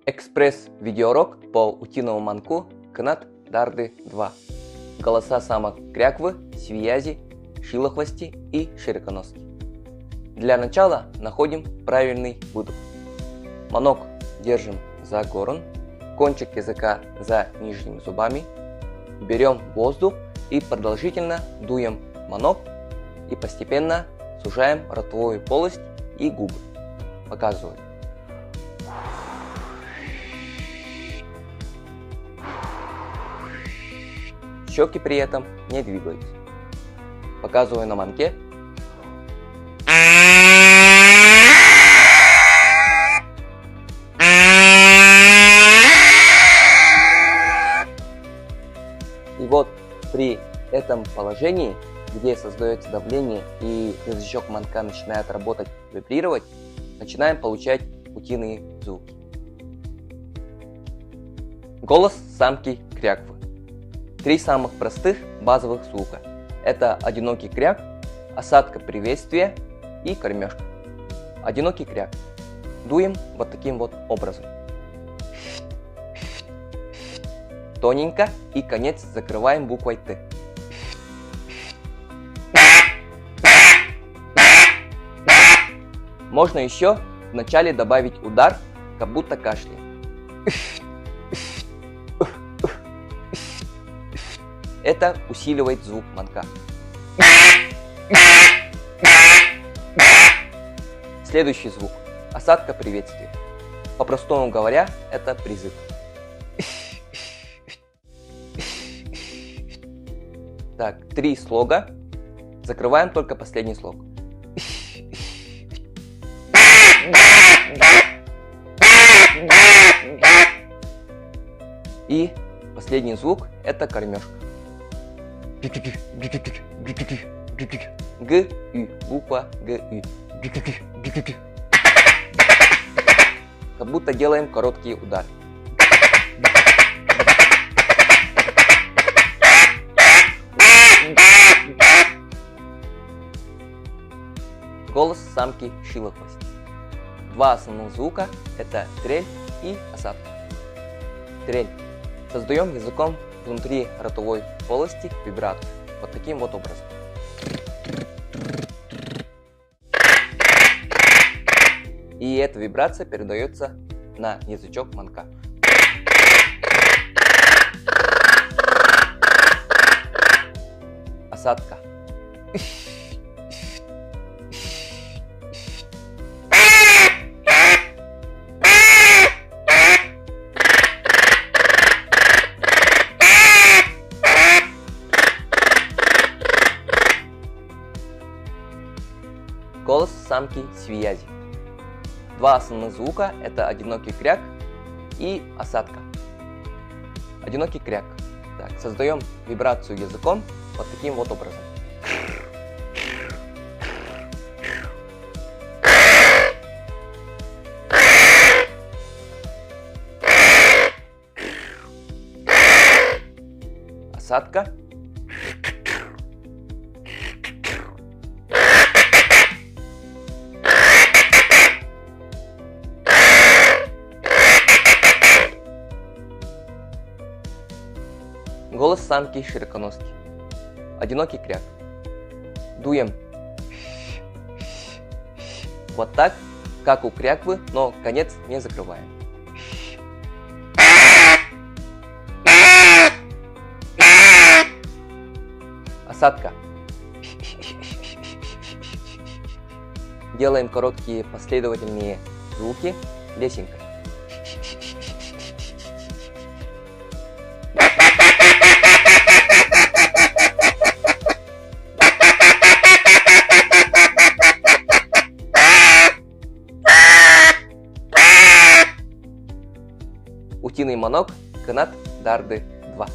Экспресс-видеоурок по утиному манку Кнат Дарды 2. Голоса самок кряквы, свиязи, шилохвости и широконоски. Для начала находим правильный выдох. Манок держим за горн, кончик языка за нижними зубами. Берем воздух и продолжительно дуем манок и постепенно сужаем ротовую полость и губы. Показываю. Щеки при этом не двигаются. Показываю на манке. И вот при этом положении, где создается давление и язычок манка начинает работать, вибрировать, начинаем получать утиные звуки. Голос самки кряквы. 3 самых простых базовых звука. Это одинокий кряк, осадка приветствия и кормежка. Одинокий кряк. Дуем вот таким вот образом. Тоненько и конец закрываем буквой Т. Можно еще вначале добавить удар, как будто кашляем. Это усиливает звук манка. Следующий звук. Осадка приветствия. По-простому говоря, это призыв. Так, 3 слога. Закрываем только последний слог. И последний звук это кормежка. Г, Ю, буква Г, Ю. Как будто делаем короткие удары. Голос самки шилохвости. 2 основных звука это трель и осадка. Трель. Создаем языком внутри ротовой полости вибрацию. Вот таким вот образом. И эта вибрация передается на язычок манка. Осадка. Голос самки свиязи. 2 основных звука это одинокий кряк и осадка. Одинокий кряк. Так, создаем вибрацию языком вот таким вот образом. Осадка. Голос самки широконоски. Одинокий кряк. Дуем вот так, как у кряквы, но конец не закрываем. Осадка. Делаем короткие последовательные звуки лесенкой. Утиный манок Кнат Дарды 2.